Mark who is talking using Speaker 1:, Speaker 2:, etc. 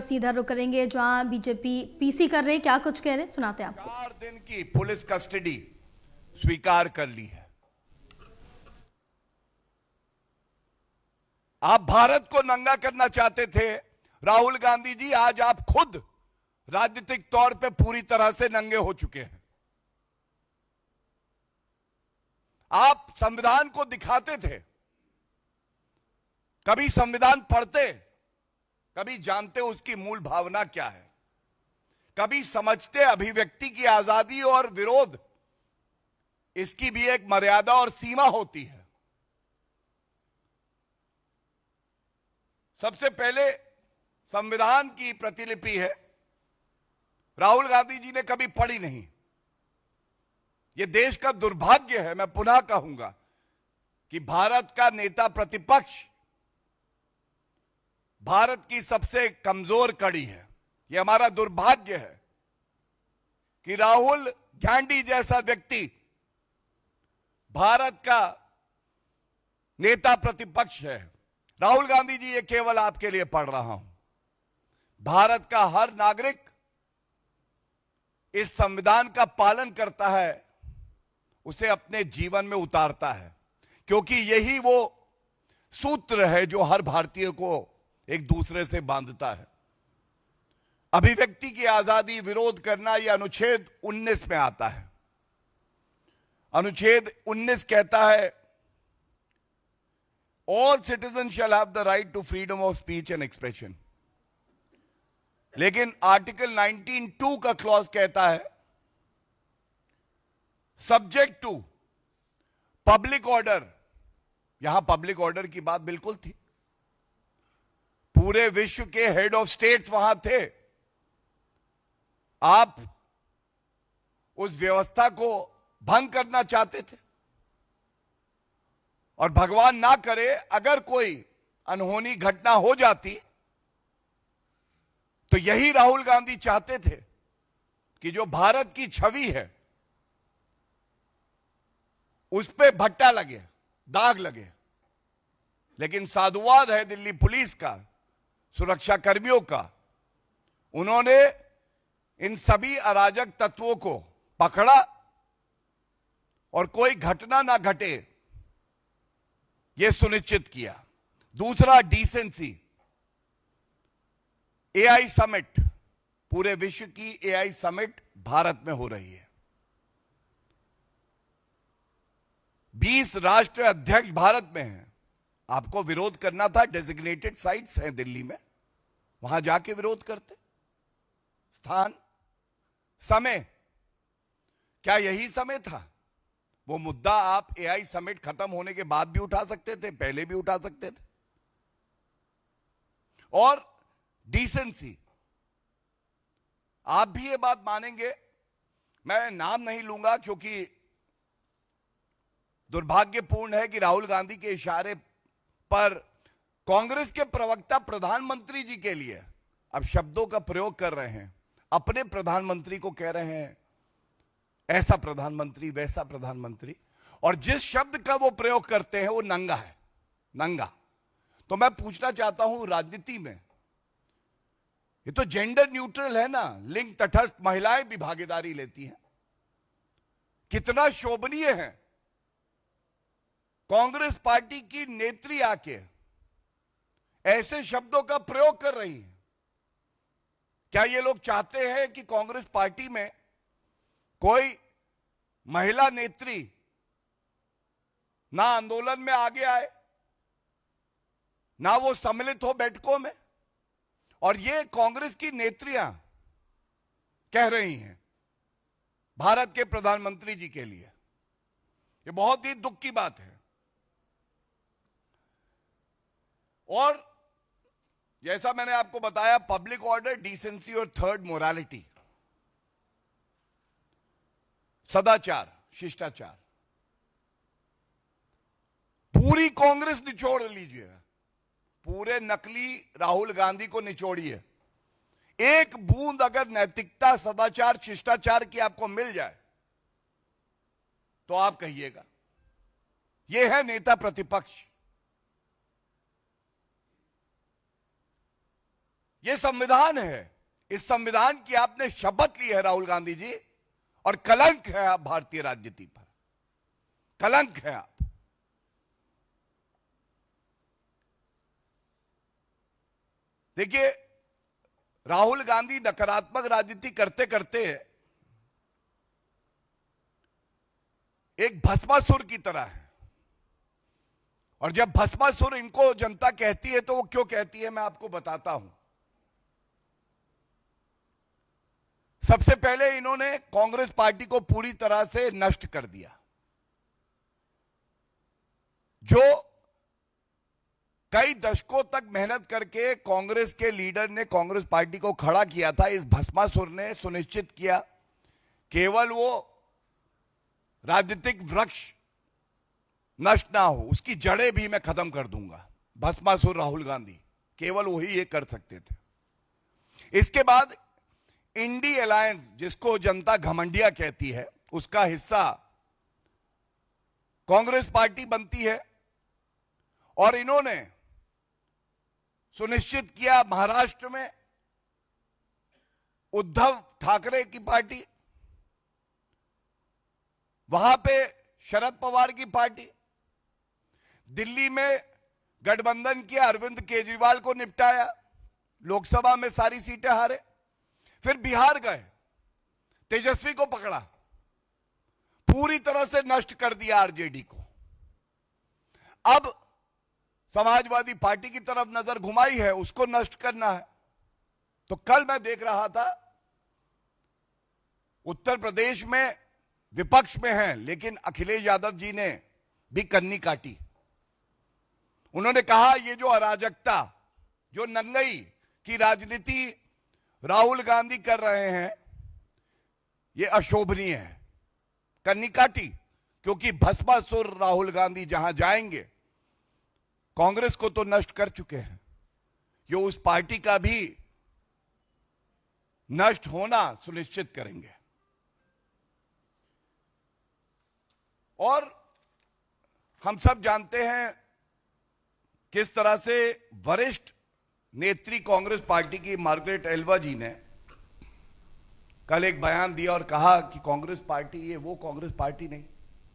Speaker 1: सीधा रुक करेंगे जहां बीजेपी पीसी कर रहे, क्या कुछ कह रहे हैं सुनाते हैं आपको।
Speaker 2: 4 दिन की पुलिस कस्टडी स्वीकार कर ली है। आप भारत को नंगा करना चाहते थे राहुल गांधी जी, आज आप खुद राजनीतिक तौर पे पूरी तरह से नंगे हो चुके हैं। आप संविधान को दिखाते थे, कभी संविधान पढ़ते, कभी जानते उसकी मूल भावना क्या है, कभी समझते अभिव्यक्ति की आजादी और विरोध, इसकी भी एक मर्यादा और सीमा होती है। सबसे पहले संविधान की प्रतिलिपि है, राहुल गांधी जी ने कभी पढ़ी नहीं। यह देश का दुर्भाग्य है, मैं पुनः कहूंगा कि भारत का नेता प्रतिपक्ष भारत की सबसे कमजोर कड़ी है। यह हमारा दुर्भाग्य है कि राहुल गांधी जैसा व्यक्ति भारत का नेता प्रतिपक्ष है। राहुल गांधी जी, ये केवल आपके लिए पढ़ रहा हूं, भारत का हर नागरिक इस संविधान का पालन करता है, उसे अपने जीवन में उतारता है, क्योंकि यही वो सूत्र है जो हर भारतीय को एक दूसरे से बांधता है। अभिव्यक्ति की आजादी, विरोध करना, यह अनुच्छेद 19 में आता है। अनुच्छेद 19 कहता है, all citizen shall have the right to freedom of speech and expression. लेकिन आर्टिकल 19(2) का क्लॉज कहता है, सब्जेक्ट टू पब्लिक ऑर्डर। यहां पब्लिक ऑर्डर की बात बिल्कुल थी, पूरे विश्व के हेड ऑफ स्टेट्स वहां थे। आप उस व्यवस्था को भंग करना चाहते थे, और भगवान ना करे अगर कोई अनहोनी घटना हो जाती तो यही राहुल गांधी चाहते थे कि जो भारत की छवि है उस पे भट्टा लगे, दाग लगे। लेकिन साधुवाद है दिल्ली पुलिस का, सुरक्षा कर्मियों का, उन्होंने इन सभी अराजक तत्वों को पकड़ा और कोई घटना ना घटे, यह सुनिश्चित किया। दूसरा, डिसेंसी। एआई समिट, पूरे विश्व की एआई समिट भारत में हो रही है। 20 राष्ट्र अध्यक्ष भारत में हैं। आपको विरोध करना था, डेजिग्नेटेड साइट्स हैं दिल्ली में, वहां जाके विरोध करते। स्थान, समय, क्या यही समय था? वो मुद्दा आप एआई समिट खत्म होने के बाद भी उठा सकते थे, पहले भी उठा सकते थे। और डिसेंसी, आप भी ये बात मानेंगे, मैं नाम नहीं लूंगा क्योंकि दुर्भाग्यपूर्ण है कि राहुल गांधी के इशारे पर कांग्रेस के प्रवक्ता प्रधानमंत्री जी के लिए अब शब्दों का प्रयोग कर रहे हैं। अपने प्रधानमंत्री को कह रहे हैं ऐसा प्रधानमंत्री, वैसा प्रधानमंत्री, और जिस शब्द का वो प्रयोग करते हैं वो नंगा है, नंगा। तो मैं पूछना चाहता हूं, राजनीति में ये तो जेंडर न्यूट्रल है ना, लिंग तटस्थ, महिलाएं भी भागीदारी लेती हैं। कितना शोभनीय है कांग्रेस पार्टी की नेत्री आके ऐसे शब्दों का प्रयोग कर रही है। क्या ये लोग चाहते हैं कि कांग्रेस पार्टी में कोई महिला नेत्री ना आंदोलन में आगे आए, ना वो सम्मिलित हो बैठकों में? और ये कांग्रेस की नेत्रियां कह रही हैं भारत के प्रधानमंत्री जी के लिए। ये बहुत ही दुख की बात है। और जैसा मैंने आपको बताया, पब्लिक ऑर्डर, डिसेंसी और थर्ड, मोरालिटी, सदाचार, शिष्टाचार। पूरी कांग्रेस निचोड़ लीजिए, पूरे नकली राहुल गांधी को निचोड़िए। एक बूंद अगर नैतिकता, सदाचार, शिष्टाचार की आपको मिल जाए तो आप कहिएगा यह है नेता प्रतिपक्ष। ये संविधान है, इस संविधान की आपने शपथ ली है राहुल गांधी जी, और कलंक है आप भारतीय राजनीति पर, कलंक है आप। देखिए, राहुल गांधी नकारात्मक राजनीति करते करते एक भस्मासुर की तरह है, और जब भस्मासुर इनको जनता कहती है तो वो क्यों कहती है मैं आपको बताता हूं। सबसे पहले इन्होंने कांग्रेस पार्टी को पूरी तरह से नष्ट कर दिया। जो कई दशकों तक मेहनत करके कांग्रेस के लीडर ने कांग्रेस पार्टी को खड़ा किया था, इस भस्मासुर ने सुनिश्चित किया केवल वो राजनीतिक वृक्ष नष्ट ना हो, उसकी जड़ें भी मैं खत्म कर दूंगा। भस्मासुर राहुल गांधी, केवल वही ये कर सकते थे। इसके बाद इंडी अलायंस, जिसको जनता घमंडिया कहती है, उसका हिस्सा कांग्रेस पार्टी बनती है, और इन्होंने सुनिश्चित किया महाराष्ट्र में उद्धव ठाकरे की पार्टी, वहां पे शरद पवार की पार्टी, दिल्ली में गठबंधन किया, अरविंद केजरीवाल को निपटाया, लोकसभा में सारी सीटें हारे। फिर बिहार गए, तेजस्वी को पकड़ा, पूरी तरह से नष्ट कर दिया आरजेडी को। अब समाजवादी पार्टी की तरफ नजर घुमाई है, उसको नष्ट करना है। तो कल मैं देख रहा था, उत्तर प्रदेश में विपक्ष में हैं, लेकिन अखिलेश यादव जी ने भी कन्नी काटी। उन्होंने कहा ये जो अराजकता, जो नंगई की राजनीति राहुल गांधी कर रहे हैं, ये अशोभनीय है। कन्नी काटी, क्योंकि भस्मासुर राहुल गांधी जहां जाएंगे, कांग्रेस को तो नष्ट कर चुके हैं, ये उस पार्टी का भी नष्ट होना सुनिश्चित करेंगे। और हम सब जानते हैं किस तरह से वरिष्ठ नेत्री कांग्रेस पार्टी की मार्गरेट एल्वा जी ने कल एक बयान दिया और कहा कि कांग्रेस पार्टी ये वो कांग्रेस पार्टी नहीं,